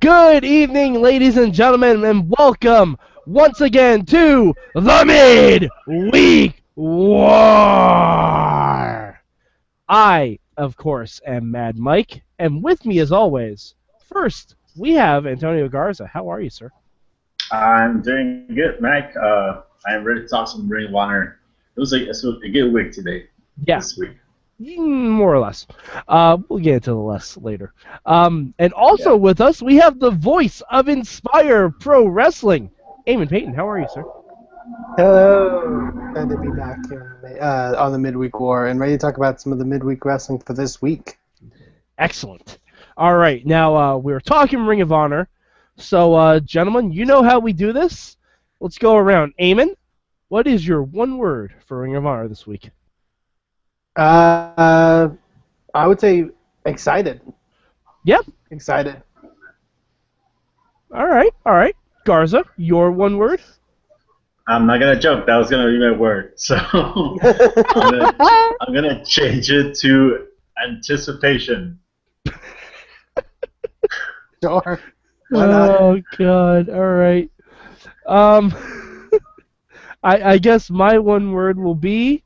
Good evening, ladies and gentlemen, and welcome once again to the Midweek War. I, of course, am Mad Mike, and with me, as always, first we have Toni Garza. How are you, sir? I'm doing good, Mike. I'm ready to talk some Ring of Honor. It was a good week today. Yeah. This week. More or less. We'll get into the less later. And also with us, we have the voice of Inspire Pro Wrestling, Eamon Paton. How are you, sir? Hello. Glad to be back here on the Midweek War and ready to talk about some of the midweek wrestling for this week. Excellent. All right. Now, we're talking Ring of Honor. So, gentlemen, you know how we do this. Let's go around. Eamon, what is your one word for Ring of Honor this week? I would say excited. Yep. Excited. All right. Garza, your one word? I'm not gonna joke. That was gonna be my word. So I'm gonna change it to anticipation. Sure. Oh God! All right. I guess my one word will be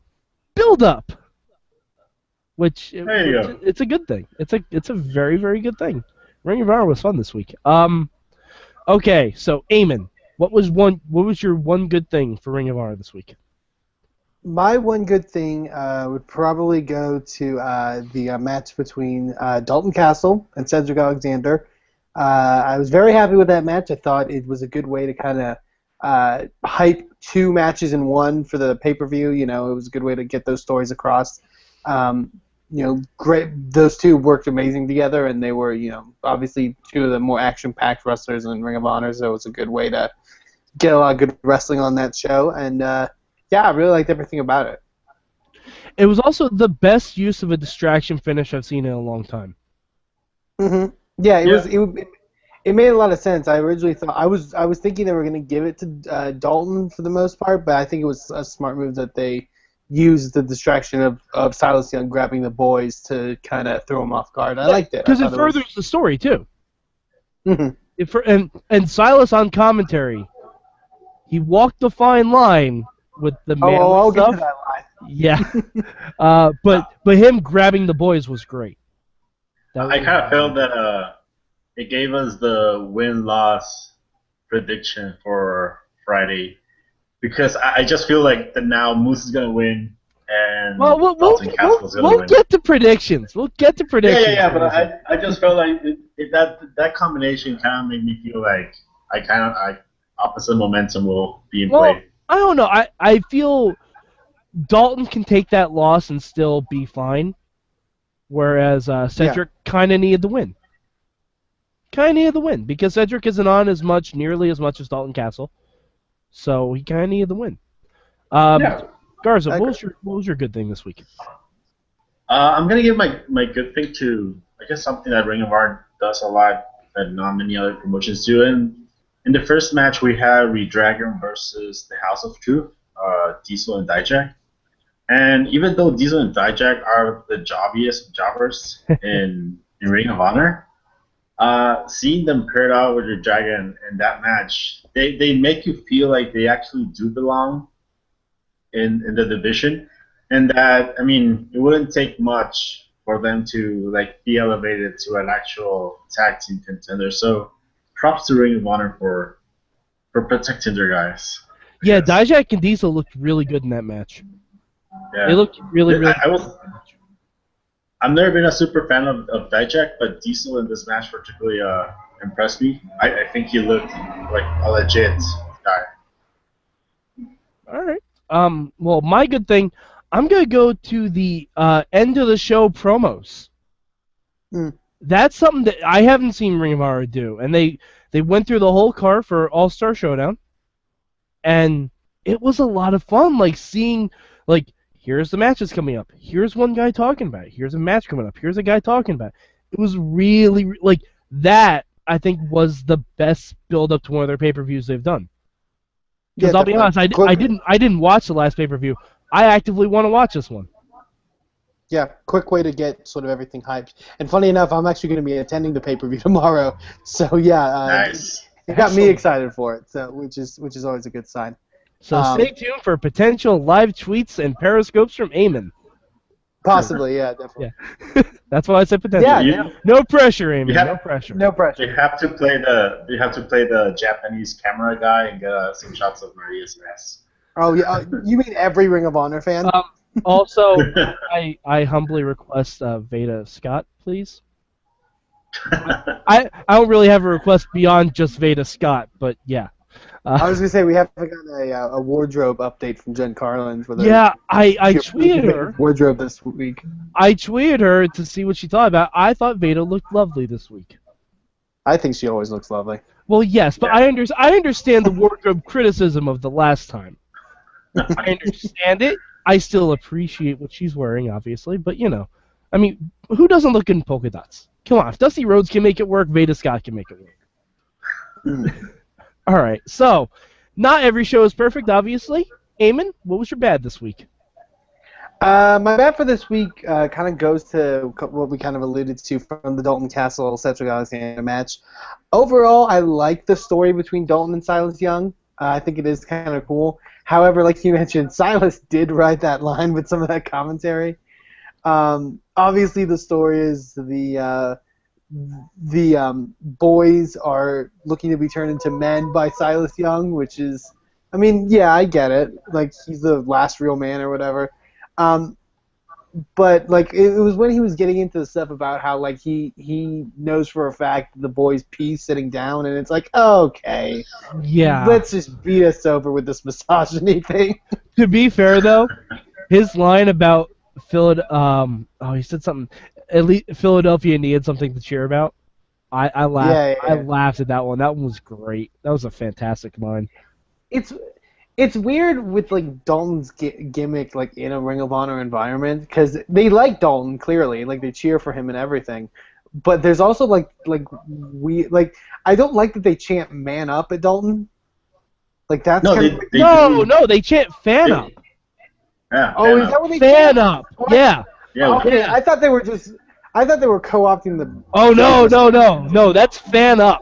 build up. It's a good thing. It's a very, very good thing. Ring of Honor was fun this week. Okay, so Eamon, what was your one good thing for Ring of Honor this week? My one good thing would probably go to the match between Dalton Castle and Cedric Alexander. I was very happy with that match. I thought it was a good way to kind of hype two matches in one for the pay-per-view. You know, it was a good way to get those stories across. Great. Those two worked amazing together, and they were, obviously two of the more action-packed wrestlers in Ring of Honor. So it was a good way to get a lot of good wrestling on that show. And I really liked everything about it. It was also the best use of a distraction finish I've seen in a long time. Mm-hmm. Yeah, it made a lot of sense. I originally thought I was thinking they were going to give it to Dalton for the most part, but I think it was a smart move that they used the distraction of Silas Young grabbing the boys to kind of throw him off guard. I liked it. Because it furthers the story, too. Mm-hmm. And Silas on commentary, he walked the fine line with the man I'll stuff. get to that line. Yeah. But him grabbing the boys was great. I kind of felt that it gave us the win-loss prediction for Friday. Because I just feel like that now Moose is going to win and Dalton Castle is going to win. We'll get to predictions. Yeah, but I just felt like that combination kind of made me feel like opposite momentum will be in play. I don't know. I feel Dalton can take that loss and still be fine, whereas Cedric kind of needed the win. Because Cedric isn't on nearly as much as Dalton Castle. So he kind of needed the win. Garza, what was your good thing this week? I'm going to give my good thing to, I guess, something that Ring of Honor does a lot that not many other promotions do. And in the first match, we had Redragon versus the House of Truth, Diesel and Dijak. And even though Diesel and Dijak are the jobbiest jobbers in Ring of Honor, seeing them paired out with Redragon in that match, they make you feel like they actually do belong in the division, and that, it wouldn't take much for them to be elevated to an actual tag team contender. So props to Ring of Honor for protecting their guys. Yeah, Dijak and Diesel looked really good in that match. Yeah. They looked really good. I've never been a super fan of Dijak, but Diesel in this match particularly impressed me. I think he looked like a legit guy. All right. Well, my good thing, I'm going to go to the end of the show promos. That's something that I haven't seen Ring of Honor do. And they went through the whole card for All-Star Showdown. And it was a lot of fun, seeing, here's the matches coming up. Here's one guy talking about it. Here's a match coming up. Here's a guy talking about it. It was really, that, I think, was the best build-up to one of their pay-per-views they've done. Because I'll be honest, I didn't watch the last pay-per-view. I actively want to watch this one. Yeah, quick way to get sort of everything hyped. And funny enough, I'm actually going to be attending the pay-per-view tomorrow. So yeah, Nice. it got me Excellent. excited for it. So which is always a good sign. So stay tuned for potential live tweets and periscopes from Eamon. Possibly, yeah, definitely. Yeah, that's why I said potential. Yeah, no pressure, Eamon. No pressure. no pressure. You have to play the Japanese camera guy and get some shots of Maria's ass. Oh yeah, you mean every Ring of Honor fan? Also, I humbly request Veda Scott, please. I don't really have a request beyond just Veda Scott, but yeah. I was gonna say we haven't gotten a wardrobe update from Jen Carlin for the I tweeted her wardrobe this week. I tweeted her to see what she thought about it. I thought Veda looked lovely this week. I think she always looks lovely. Well, yes, but I understand the wardrobe criticism of the last time. I understand it. I still appreciate what she's wearing, obviously, but I mean, who doesn't look good in polka dots? Come on, if Dusty Rhodes can make it work, Veda Scott can make it work. All right, so not every show is perfect, obviously. Eamon, what was your bad this week? My bad for this week kind of goes to what we kind of alluded to from the Dalton Castle Cedric Alexander match. Overall, I like the story between Dalton and Silas Young. I think it is kind of cool. However, like you mentioned, Silas did write that line with some of that commentary. Obviously, the story is the boys are looking to be turned into men by Silas Young, which is, I mean, yeah, I get it. Like, he's the last real man or whatever. But, like, it was when he was getting into the stuff about how, like, he knows for a fact the boys pee sitting down, and it's like, okay. Yeah. Let's just beat us over with this misogyny thing. To be fair, though, his line about he said something. At least Philadelphia needed something to cheer about. I laughed. Yeah. I laughed at that one. That one was great. That was a fantastic line. It's weird with like Dalton's gimmick like in a Ring of Honor environment because they like Dalton clearly, like they cheer for him and everything. But there's also like I don't like that they chant "man up" at Dalton. Like that's they chant "fan up." Yeah. Oh, is that what they fan up? Yeah. Yeah. Okay, I thought they were co-opting the. Oh no! That's fan up.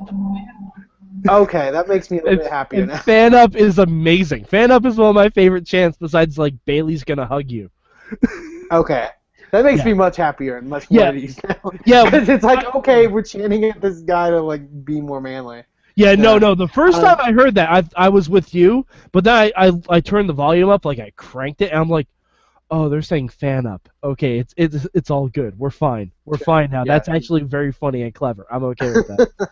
Okay, that makes me a little bit happier now. Fan up is amazing. Fan up is one of my favorite chants besides like Bailey's gonna hug you. Okay. That makes me much happier and much more at ease now. Yeah, because it's like, okay, we're chanting at this guy to like be more manly. Yeah, no. The first time I heard that, I was with you, but then I turned the volume up, like I cranked it, and I'm like, oh, they're saying fan up. Okay, it's all good. We're fine. We're fine now. Yeah. That's actually very funny and clever. I'm okay with that.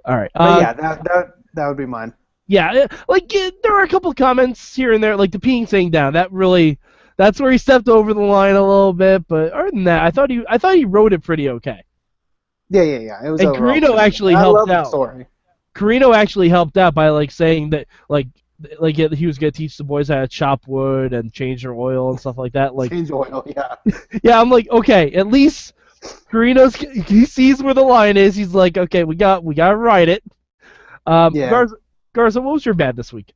All right. That would be mine. Yeah, like there were a couple of comments here and there, like the peeing thing down. That's where he stepped over the line a little bit, but other than that, I thought he wrote it pretty okay. Yeah. It was. And Carino actually helped out. Carino actually helped out by like saying that like he was gonna teach the boys how to chop wood and change their oil and stuff like that. Like change oil, yeah. Yeah, I'm like, okay, at least Carino's he sees where the line is. He's like, okay, we gotta write it. Garza, what was your bad this week?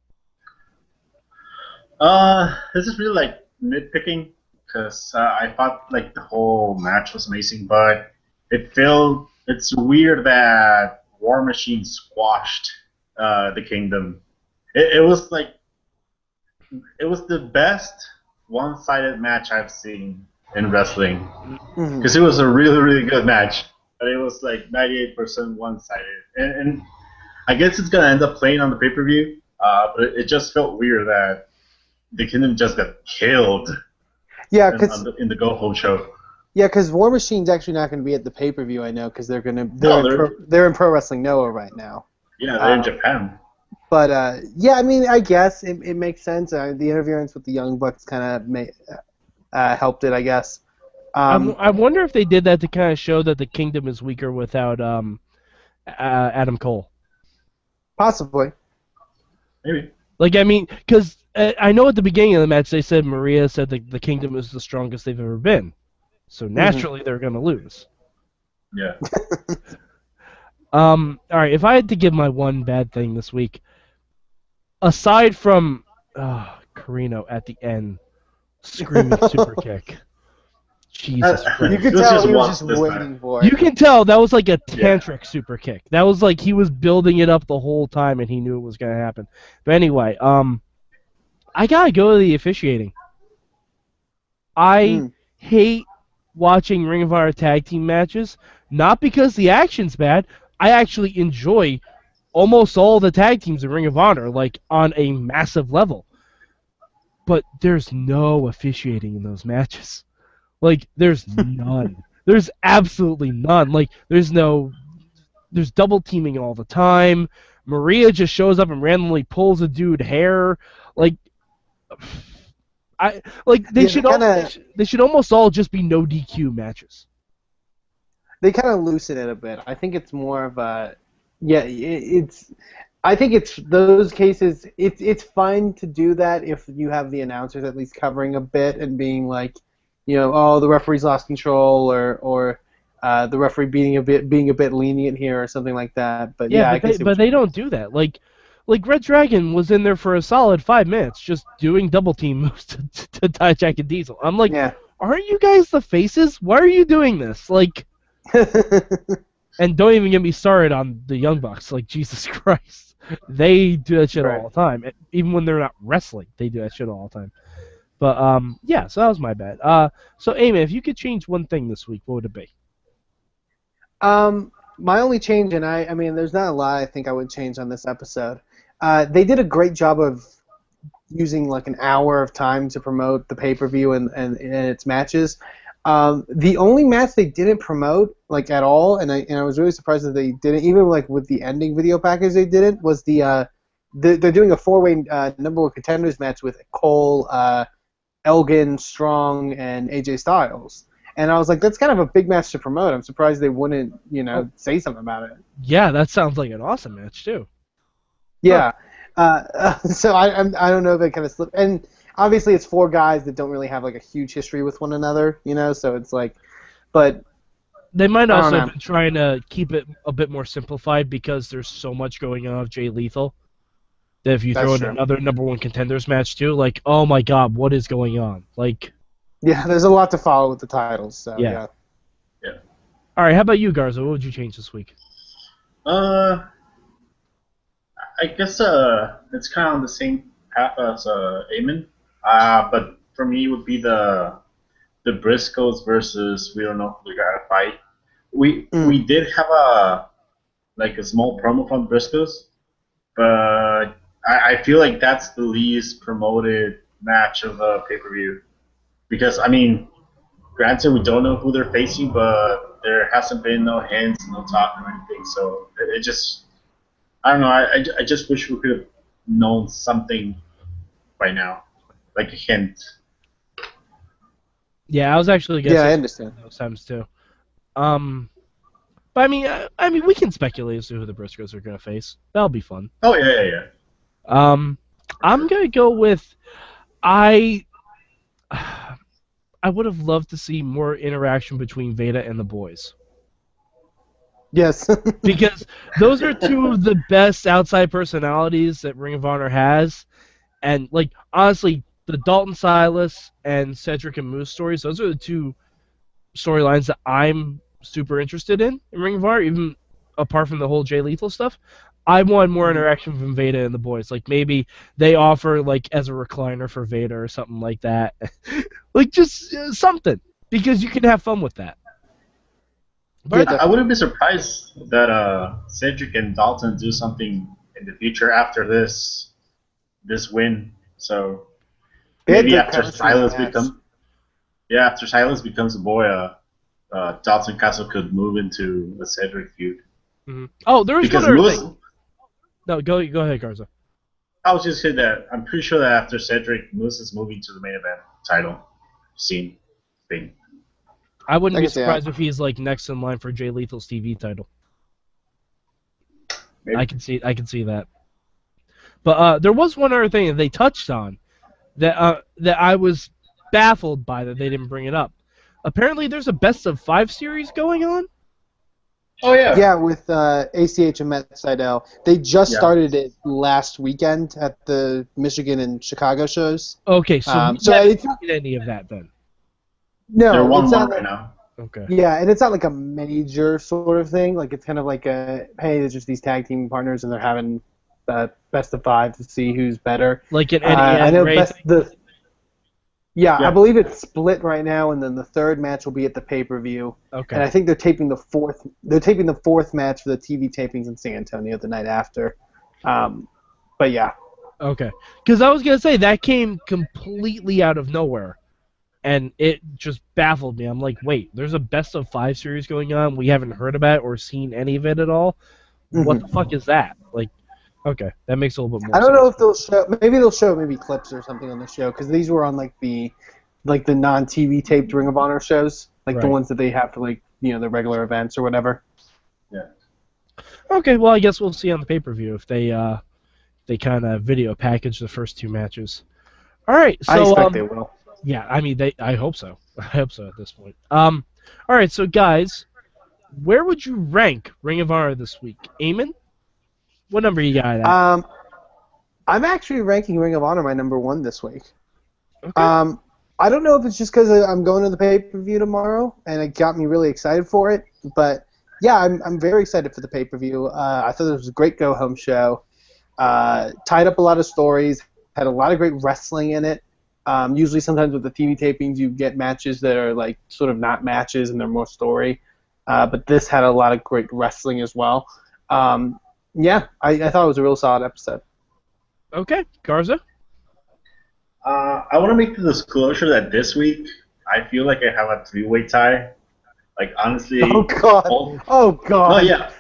This is really like nitpicking because I thought like the whole match was amazing, but it's weird that War Machine squashed the Kingdom. It was the best one-sided match I've seen in wrestling because it was a really, really good match, but it was like 98% one-sided, and I guess it's gonna end up playing on the pay-per-view, but it just felt weird that the Kingdom just got killed. Yeah, in the Go Home show. Yeah, because War Machine's actually not going to be at the pay-per-view, I know, because they're in Pro Wrestling Noah right now. Yeah, they're in Japan. But I mean, I guess it makes sense. The interference with the Young Bucks kind of helped it, I guess. I wonder if they did that to kind of show that the Kingdom is weaker without Adam Cole. Possibly. Maybe. Like, I mean, because I know at the beginning of the match they said Maria said that the Kingdom is the strongest they've ever been. So naturally they're going to lose. Yeah. All right, if I had to give my one bad thing this week, aside from Carino at the end screaming super kick. Jesus Christ. You could It was tell just he was once just this waiting time. for it. You can tell that was like a tantric super kick. That was like he was building it up the whole time and he knew it was going to happen. But anyway, I got to go to the officiating. I hate watching Ring of Honor tag team matches, not because the action's bad. I actually enjoy almost all the tag teams in Ring of Honor, like on a massive level. But there's no officiating in those matches. Like, there's none. There's absolutely none. Like, there's double teaming all the time. Maria just shows up and randomly pulls a dude hair. Like, they should almost all just be no DQ matches. They kind of loosen it a bit. I think it's more of a, I think it's those cases. It's fine to do that if you have the announcers at least covering a bit and being like, oh, the referee's lost control, or the referee being a bit lenient here, or something like that. But but they don't do that. Like Red Dragon was in there for a solid 5 minutes just doing double team moves to Dijak and Diesel. I'm like, aren't you guys the faces? Why are you doing this? Like, and don't even get me started on the Young Bucks. Like, Jesus Christ, they do that shit all the time. Even when they're not wrestling, they do that shit all the time. But so that was my bad. So Eamon, if you could change one thing this week, what would it be? My only change, and I mean, there's not a lot I think I would change on this episode. They did a great job of using like an hour of time to promote the pay-per-view and its matches. The only match they didn't promote like at all, and I was really surprised that they didn't, even like with the ending video package they didn't, was they're doing a 4-way number one contenders match with Cole, Elgin, Strong, and AJ Styles. And I was like, that's kind of a big match to promote. I'm surprised they wouldn't, say something about it. Yeah, that sounds like an awesome match too. Yeah. So I don't know if it kind of slipped. And obviously it's 4 guys that don't really have like a huge history with one another, so it's like, but they might also have been trying to keep it a bit more simplified because there's so much going on with Jay Lethal that if you throw in another number one contenders match too, like, oh my god, what is going on? Like, yeah, there's a lot to follow with the titles. So yeah. All right, how about you, Garza? What would you change this week? I guess it's kind of on the same path as Eamon. But for me, it would be the Briscoes versus we don't know who they're gonna fight. We did have a small promo from Briscoes, but I feel like that's the least promoted match of the pay-per-view. Because, I mean, granted, we don't know who they're facing, but there hasn't been no hints, no talk or anything. So it just, I don't know. I just wish we could have known something by now, like a hint. Yeah, I was actually guessing. Yeah, I understand those times too. But I mean, we can speculate as to who the Briscoes are going to face. That'll be fun. Oh yeah. I'm gonna go with I would have loved to see more interaction between Veda and the boys. Yes. Because those are 2 of the best outside personalities that Ring of Honor has. And, like, honestly, the Dalton Silas and Cedric and Moose stories, those are the 2 storylines that I'm super interested in Ring of Honor, even apart from the whole Jay Lethal stuff. I want more interaction from Veda and the boys. Like, maybe they offer, like, as a recliner for Veda or something like that. Like, just something. Because you can have fun with that. But I wouldn't be surprised that Cedric and Dalton do something in the future after this win. So maybe after Silas becomes a boy, Dalton Castle could move into a Cedric feud. Mm-hmm. Oh, there was one other thing. No, go ahead, Garza. I was just saying that I'm pretty sure that after Cedric, Moose is moving to the main event title scene thing. I wouldn't be surprised if he's like next in line for Jay Lethal's TV title. Maybe. I can see that. But there was one other thing that they touched on that I was baffled by that they didn't bring it up. Apparently, there's a best of 5 series going on. Oh yeah. Yeah, with ACH and Matt Sydal. They just started it last weekend at the Michigan and Chicago shows. Okay, so I didn't get any of that then. They're No, it's 1-1 not. right now. Okay. Yeah, and it's not like a major sort of thing. Like it's kind of like a hey, there's just these tag team partners, and they're having best of 5 to see who's better. Like an I NEN know rating? Yeah, I Yeah. believe it's split right now, and then the third match will be at the pay-per-view. Okay. And I think they're taping the fourth. They're taping the fourth match for the TV tapings in San Antonio the night after. But yeah, Okay. Because I was going to say, that came completely out of nowhere. And it just baffled me. I'm like, wait, there's a best of 5 series going on. We haven't heard about it or seen any of it at all. What the fuck is that? Like, okay, that makes a little bit more I sense. don't know if they'll show. Maybe they'll show clips or something on the show because these were on the non-TV taped Ring of Honor shows, like the Right. ones that they have for the regular events or whatever. Yeah. Okay, well, I guess we'll see on the pay-per-view if they kind of video package the first 2 matches. All right, so I expect they will. yeah, I mean, I hope so. I hope so at this point. All right, so guys, where would you rank Ring of Honor this week? Eamon? What number you got at? I'm actually ranking Ring of Honor my number 1 this week. Okay. I don't know if it's just because I'm going to the pay-per-view tomorrow and it got me really excited for it, but yeah, I'm very excited for the pay-per-view. I thought it was a great go-home show. Tied up a lot of stories, had a lot of great wrestling in it. Usually sometimes with the TV tapings you get matches that are like sort of not matches and they're more story. But this had a lot of great wrestling as well. Yeah, I thought it was a real solid episode. Okay, Garza? I want to make the disclosure that this week I feel like I have a 3-way tie. Like honestly. Oh God! Oh God! No, yeah.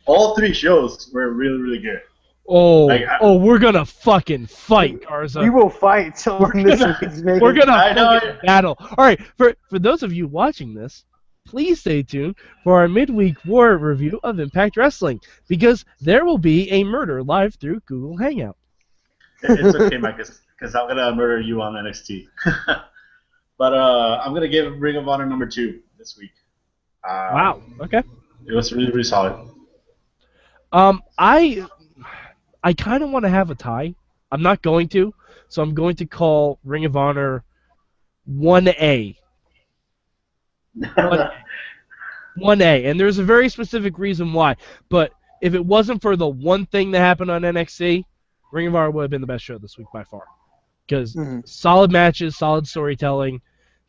All 3 shows were really, really good. Oh, we're gonna fucking fight, Garza. We will fight on this week's main We're gonna I fucking battle. All right, for those of you watching this, please stay tuned for our midweek war review of Impact Wrestling because there will be a murder live through Google Hangout. It's okay, Mike, because I'm gonna murder you on NXT. But I'm gonna give Ring of Honor number 2 this week. Wow. Okay. It was really, really solid. I kind of want to have a tie. I'm not going to, so I'm going to call Ring of Honor 1A. 1A, and there's a very specific reason why. But if it wasn't for the one thing that happened on NXT, Ring of Honor would have been the best show this week by far. Because solid matches, solid storytelling,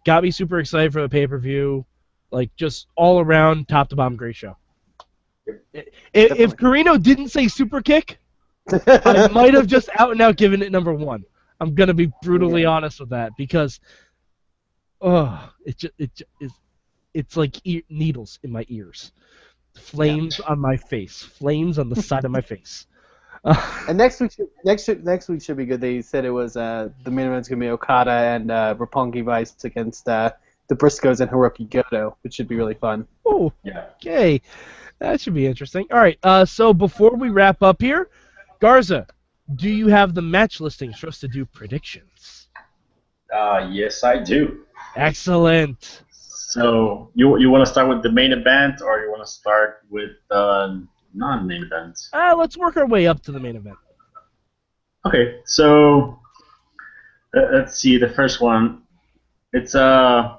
got me super excited for the pay-per-view. Like, just all around, top to bottom, great show. If Carino didn't say super kick, I might have just out and out given it number 1. I'm gonna be brutally honest with that because, it's like needles in my ears, flames on my face, flames on the side of my face. And next week should be good. They said it was the main event's gonna be Okada and Roppongi Vice against the Briscoes and Hiroki Goto, which should be really fun. Oh, yeah. Okay, that should be interesting. All right, so before we wrap up here, Garza, do you have the match listings for us to do predictions? Yes, I do. Excellent. So you want to start with the main event, or you want to start with the non-main event? Let's work our way up to the main event. Okay, so let's see the first one. It's a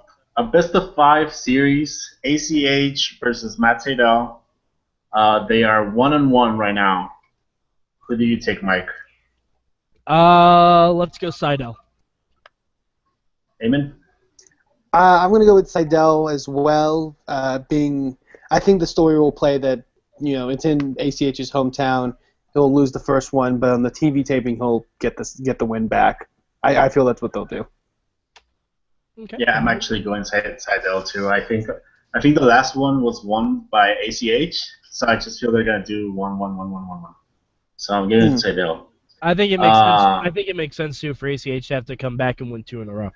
best of 5 series. ACH versus Matt Sydal. They are 1-1 right now. Who do you take, Mike? Let's go Sydal. Eamon? I'm going to go with Sydal as well. I think the story will play that it's in ACH's hometown. He'll lose the first one, but on the TV taping he'll get the win back. I feel that's what they'll do. Okay. Yeah, I'm actually going Sydal too. I think the last one was won by ACH, so I just feel they're gonna do 1-1-1-1-1-1. So I'm giving Sydal. I think it makes sense. I think it makes sense too for ACH to have to come back and win 2 in a row.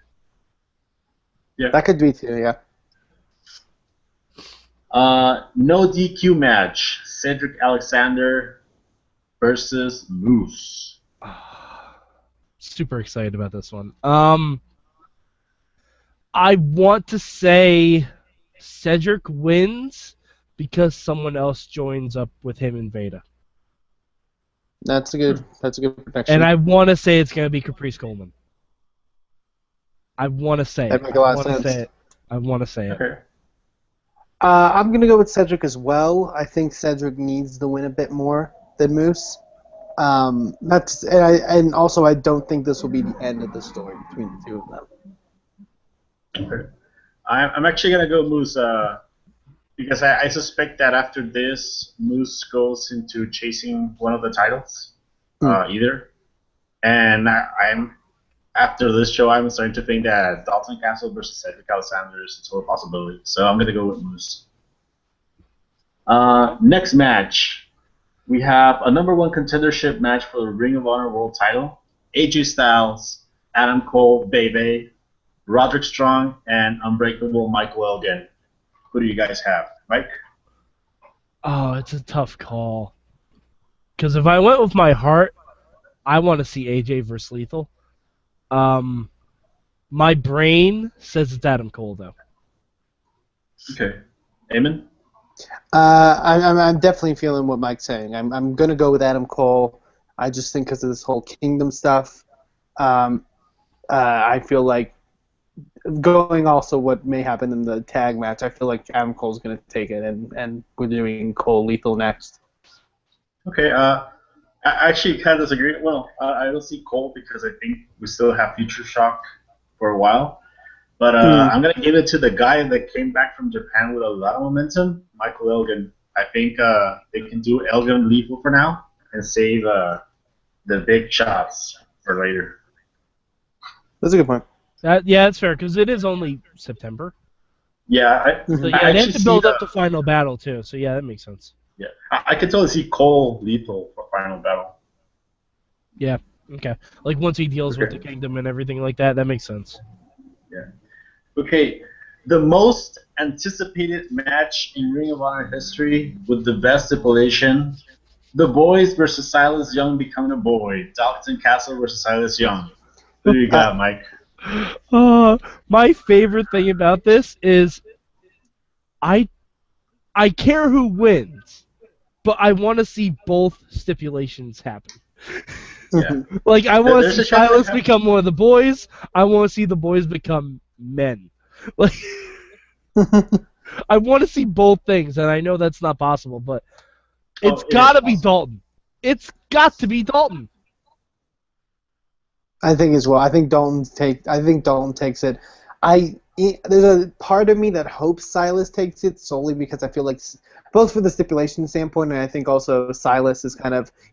Yeah. That could be too, yeah. No DQ match. Cedric Alexander versus Moose. Super excited about this one. I want to say Cedric wins because someone else joins up with him in Veda. That's a good prediction. And I want to say it's going to be Caprice Coleman. I want to say That'd make a lot of sense. Say it. I want to say it. Okay. I'm gonna go with Cedric as well. I think Cedric needs the win a bit more than Moose. And also I don't think this will be the end of the story between the two of them. Okay. I'm actually gonna go Moose because I suspect that after this, Moose goes into chasing one of the titles, either. And I'm after this show, I'm starting to think that Dalton Castle versus Cedric Alexander is a total possibility. So I'm gonna go with Moose. Next match, we have a #1 contendership match for the Ring of Honor World Title. AJ Styles, Adam Cole, Bebe, Roderick Strong, and Unbreakable Michael Elgin. Who do you guys have, Mike? Oh, it's a tough call. Because if I went with my heart, I want to see AJ versus Lethal. My brain says it's Adam Cole, though. Okay. Eamon? I'm definitely feeling what Mike's saying. I'm gonna go with Adam Cole. I just think because of this whole Kingdom stuff, I feel like going also what may happen in the tag match. I feel like Adam Cole's gonna take it, and we're doing Cole Lethal next. Okay. I actually kind of disagree. Well, I don't see Cole because I think we still have Future Shock for a while. But I'm going to give it to the guy that came back from Japan with a lot of momentum, Michael Elgin. I think they can do Elgin Lethal for now and save the big shots for later. That's a good point. Yeah, that's fair, because it is only September. Yeah. So, yeah, they have to build up the final battle, too. So, yeah, that makes sense. Yeah, I can totally see Cole Lethal for final battle. Yeah, okay. Like, once he deals with the Kingdom and everything like that, that makes sense. Yeah. Okay, the most anticipated match in Ring of Honor history with the best stipulation: the Boys versus Silas Young becoming a boy. Dalton Castle versus Silas Young. Who do you got, Mike? My favorite thing about this is I care who wins, but I want to see both stipulations happen. Yeah. Like, I want to see Silas become one of the boys. I want to see the boys become men. Like, I want to see both things, and I know that's not possible, but it's got to be Dalton. It's got to be Dalton. I think as well. I think Dalton takes it. There's a part of me that hopes Silas takes it solely because I feel like both for the stipulation standpoint, and I think also Silas is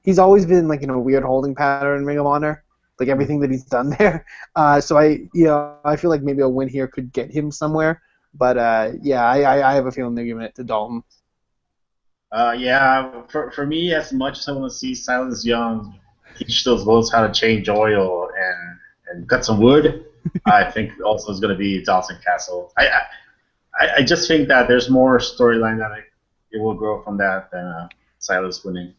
he's always been like in a weird holding pattern in Ring of Honor, like everything that he's done there. So I feel like maybe a win here could get him somewhere. But I have a feeling they're giving it to Dalton. For me, as much as I want to see Silas Young teach those boys how to change oil and cut some wood, I think also it's going to be Dalton Castle. I just think that there's more storyline that it will grow from that than Silas winning.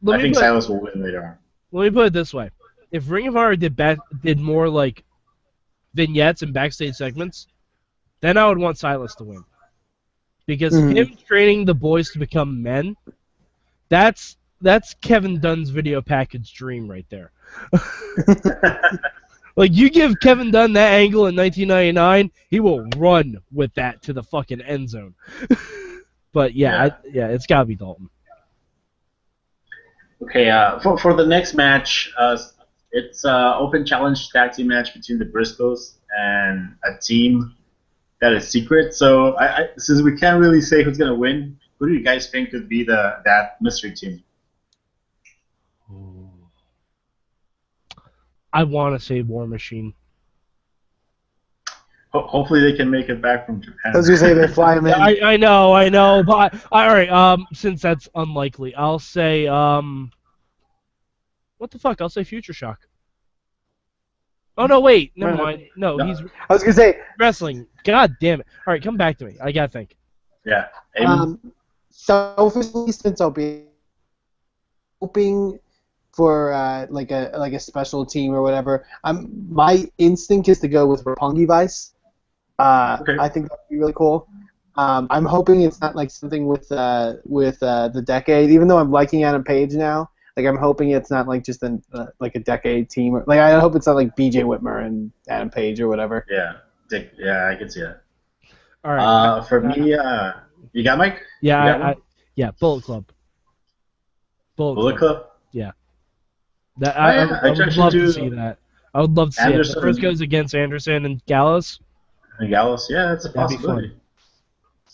I think Silas will win later on. Let me put it this way: if Ring of Honor did more like vignettes and backstage segments, then I would want Silas to win. Because him training the boys to become men, that's Kevin Dunn's video package dream right there. Like, you give Kevin Dunn that angle in 1999, he will run with that to the fucking end zone. But it's gotta be Dalton. Okay, for the next match, it's an open challenge tag team match between the Briscoes and a team that is secret. So since we can't really say who's gonna win, who do you guys think could be that mystery team? I want to say War Machine. Hopefully they can make it back from Japan. I was gonna say they fly him in. I know, but all right. Since that's unlikely, I'll say what the fuck? I'll say Future Shock. Oh no, wait, never mind. No, he's. I was gonna say wrestling. God damn it! All right, come back to me. I gotta think. Yeah. Selfishly, since I'll be hoping for like a special team or whatever, my instinct is to go with Roppongi Vice. Okay. I think that'd be really cool. I'm hoping it's not like something with the Decade, even though I'm liking Adam Page now. Like, I'm hoping it's not like just like a Decade team. Like, I hope it's not like B.J. Whitmer and Adam Page or whatever. Yeah, I can see that. All right. For me, you got Mike? Yeah, You got one? yeah, Bullet Club. Bullet Club? Yeah. That Oh I yeah, would, I I would actually love to see do that. I would love to see it. The Anderson Briscoes against Anderson and Gallows. and Gallows. Yeah, that's a That'd be fun.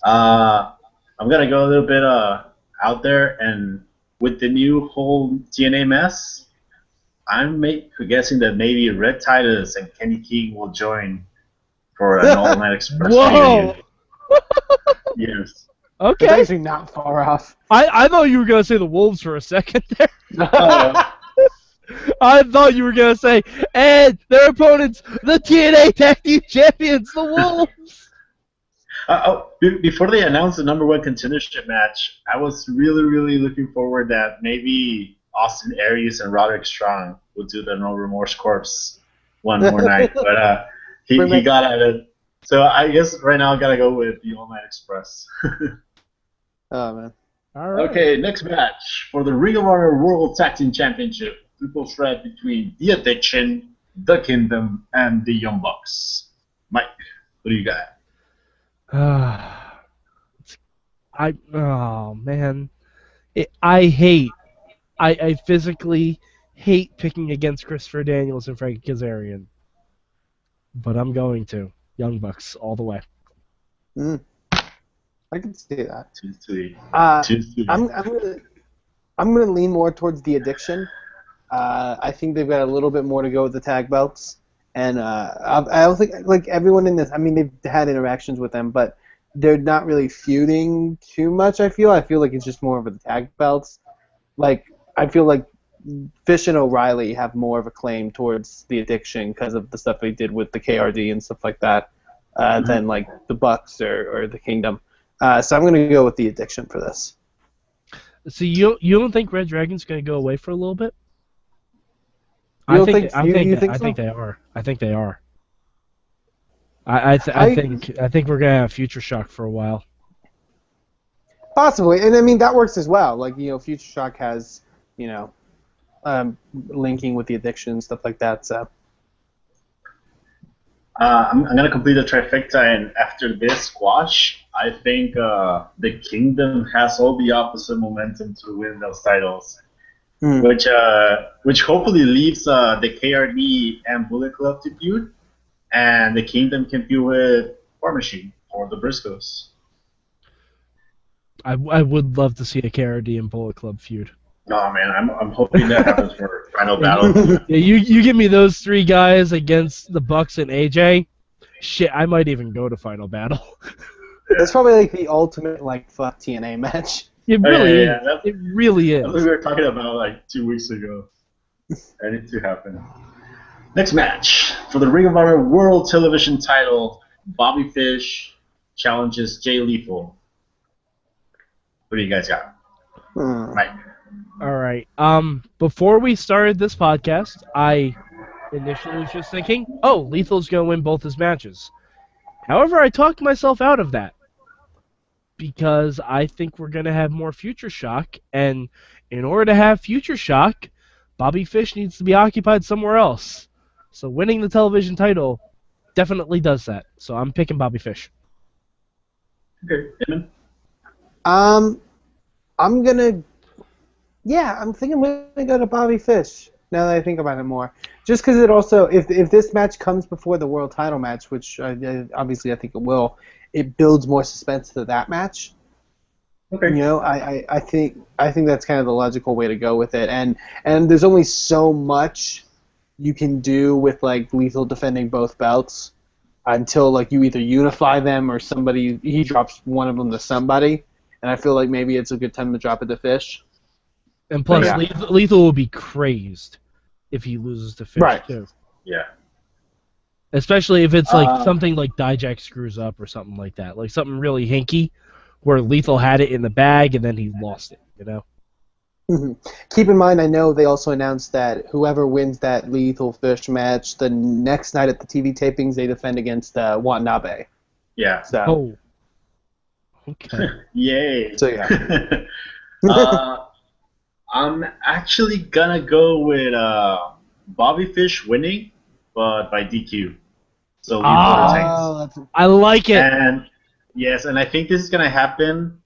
possibility. I'm gonna go a little bit out there, and with the new whole TNA mess, I'm guessing that maybe Red Titus and Kenny King will join for an All Night Express Whoa! reunion. Yes. It's Okay. actually not far off. I thought you were gonna say the Wolves for a second there. Oh, I thought you were gonna say, and their opponents, the TNA Tag Team Champions, the Wolves. Before they announced the number one contendership match, I was really, really looking forward that maybe Austin Aries and Roderick Strong would do the No Remorse Corpse one more night, but he got at it. So I guess right now I gotta go with the All Night Express. Oh man. All right. Okay, next match for the Ring of Honor World Tag Team Championship. Triple threat between The Addiction, The Kingdom, and the Young Bucks. Mike, what do you got? Oh man, I physically hate picking against Christopher Daniels and Frankie Kazarian, but I'm going to Young Bucks all the way. I can see that. 2-3. I'm gonna lean more towards The Addiction. I think they've got a little bit more to go with the tag belts, and I don't think like everyone in this. I mean, they've had interactions with them, but they're not really feuding too much. I feel like it's just more of the tag belts. Like I feel like Fish and O'Reilly have more of a claim towards The Addiction because of the stuff they did with the KRD and stuff like that than like the Bucks or the Kingdom. So I'm gonna go with The Addiction for this. So you don't think Red Dragon's going to go away for a little bit? You I think think they are. I think they are. I think we're gonna have Future Shock for a while. Possibly, and I mean that works as well. Like Future Shock has linking with The Addiction and stuff like that. So I'm gonna complete the trifecta, and after this squash, I think the Kingdom has all the opposite momentum to win those titles, which hopefully leaves the KRD and Bullet Club to feud, and the Kingdom can feud with War Machine or the Briscoes. I would love to see a KRD and Bullet Club feud. Oh man, I'm hoping that happens for Final Battle. Yeah, you give me those three guys against the Bucks and AJ. Shit, I might even go to Final Battle. That's probably like the ultimate like fuck TNA match. It really is. It really is. That's what we were talking about like 2 weeks ago. That needs to happen. Next match for the Ring of Honor World Television Title: Bobby Fish challenges Jay Lethal. What do you guys got? Mike. All right. Before we started this podcast, I initially was just thinking, oh, Lethal's going to win both his matches. However, I talked myself out of that because I think we're going to have more Future Shock, and in order to have Future Shock, Bobby Fish needs to be occupied somewhere else. So winning the television title definitely does that. So I'm picking Bobby Fish. Okay, Eamon? I'm gonna. Yeah, I'm thinking we're gonna go to Bobby Fish. Now that I think about it more, just because it also, if this match comes before the world title match, which obviously I think it will, it builds more suspense to that match. Okay. I think that's kind of the logical way to go with it, and there's only so much you can do with like Lethal defending both belts until like you either unify them or he drops one of them to somebody, and I feel like maybe it's a good time to drop it to Fish. And plus, Lethal will be crazed if he loses to Fish, too. Yeah. Especially if it's like something like Dijak screws up or something like that. Like something really hinky where Lethal had it in the bag and then he lost it, Keep in mind, I know they also announced that whoever wins that Lethal Fish match, the next night at the TV tapings, they defend against Watanabe. Yeah. So. Oh. Okay. Yay. So, yeah. I'm actually gonna go with Bobby Fish winning, but by DQ. So I like it. Yes, and I think this is gonna happen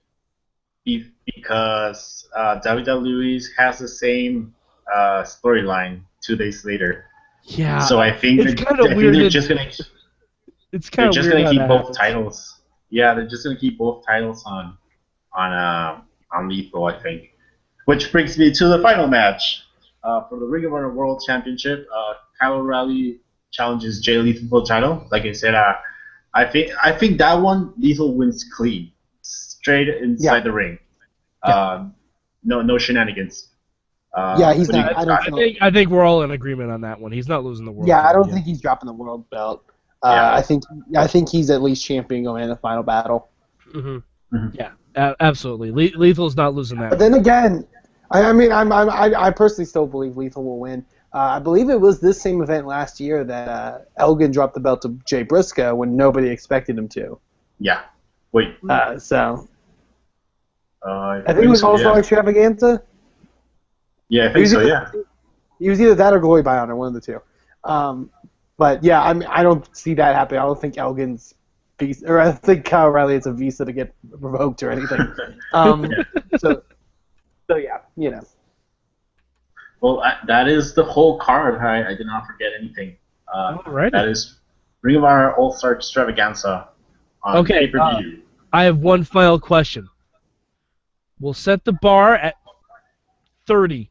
because WWE has the same storyline 2 days later. Yeah, So I think it's kind of weird. they're just gonna It's kind of weird how keep that both happens. titles. Yeah, they're just gonna keep both titles on Lethal, I think. Which brings me to the final match for the Ring of Honor World Championship. Kyle O'Reilly challenges Jay Lethal for the title. Like I said, I think that one Lethal wins clean, straight inside the ring. Yeah. No shenanigans. Yeah, he's What do you not. I think, don't Scott? feel. I think we're all in agreement on that one. He's not losing the world. Yeah, I title don't yet. think he's dropping the world belt. Yeah. I think he's at least champion going in the final battle. Yeah, absolutely. Lethal's not losing that. But then again, I personally still believe Lethal will win. I believe it was this same event last year that Elgin dropped the belt to Jay Briscoe when nobody expected him to. Yeah. Wait. So I I think it was also Extravaganza. Yeah, I think so. Yeah. It was either that or Glory by Honor, one of the two. But yeah, I don't see that happening. I don't think Elgin's visa, or I don't think Kyle O'Reilly has a visa to get revoked or anything. So yeah, you know. Well, that is the whole card. I did not forget anything. Alrighty. That is Ring of Honor All-Star Extravaganza on pay-per-view. I have one final question. We'll set the bar at 30.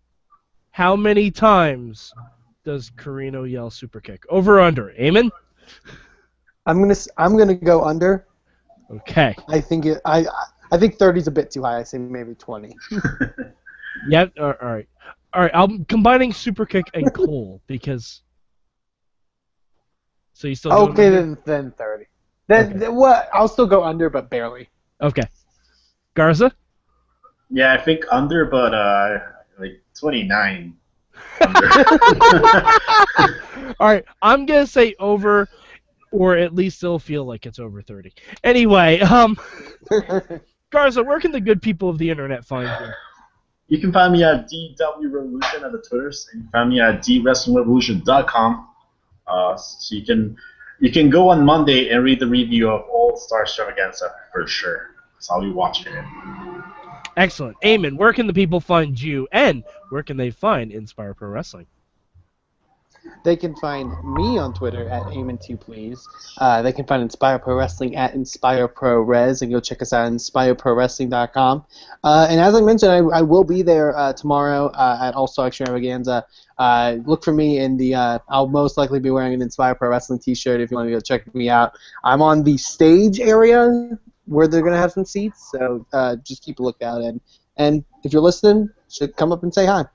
How many times does Carino yell super kick? Over or under? Eamon? I'm gonna go under. Okay. I think 30 is a bit too high. I say maybe 20. Yeah. All right. I'm combining super kick and Cole because. So you still Okay, going then 30. Then what? I'll still go under, but barely. Okay. Garza? Yeah, I think under, but like 29. Under. All right. I'm gonna say over, or at least still feel like it's over 30. Anyway, Garza, where can the good people of the internet find you? You can find me at DW Revolution at the Twitters, and you can find me at DWrestlingRevolution.com. So you can go on Monday and read the review of All Star Extravaganza for sure. So I'll be watching it. Excellent. Eamon, where can the people find you, and where can they find Inspire Pro Wrestling? They can find me on Twitter at Eamon2Please. They can find Inspire Pro Wrestling at InspireProRes, and go check us out at InspireProWrestling.com. And as I mentioned, I will be there tomorrow at All Star Extravaganza. Look for me in the. I'll most likely be wearing an Inspire Pro Wrestling T-shirt if you want to go check me out. I'm on the stage area where they're gonna have some seats, so just keep a lookout. And if you're listening, should come up and say hi.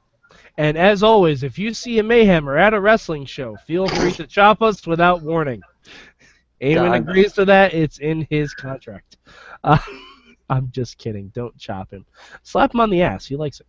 And as always, if you see a Mayhem or at a wrestling show, feel free to chop us without warning. Eamon agrees to that. It's in his contract. I'm just kidding. Don't chop him. Slap him on the ass. He likes it.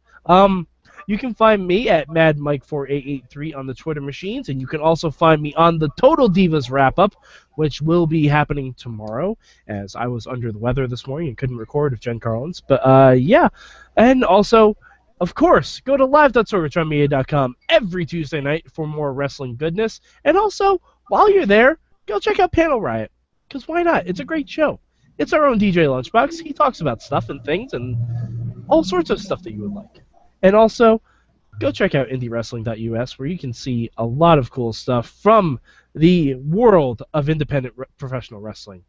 You can find me at MadMike4883 on the Twitter machines, and you can also find me on the Total Divas Wrap-Up, which will be happening tomorrow, as I was under the weather this morning and couldn't record with Jen Carlins. But, yeah. And also, of course, go to live.sorgatronmedia.com every Tuesday night for more wrestling goodness. And also, while you're there, go check out Panel Riot, because why not? It's a great show. It's our own DJ Lunchbox. He talks about stuff and things and all sorts of stuff that you would like. And also, go check out IndieWrestling.us, where you can see a lot of cool stuff from the world of independent professional wrestling.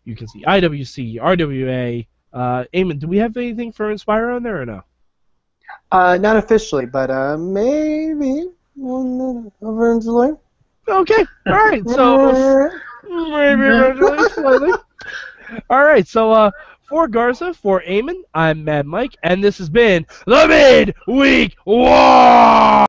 You can see IWC, RWA. Eamon, do we have anything for Inspire on there or no? Not officially, but maybe over in July. Okay, all right. So maybe eventually, slightly. All right. So for Garza, for Eamon, I'm Mad Mike, and this has been the Midweek War.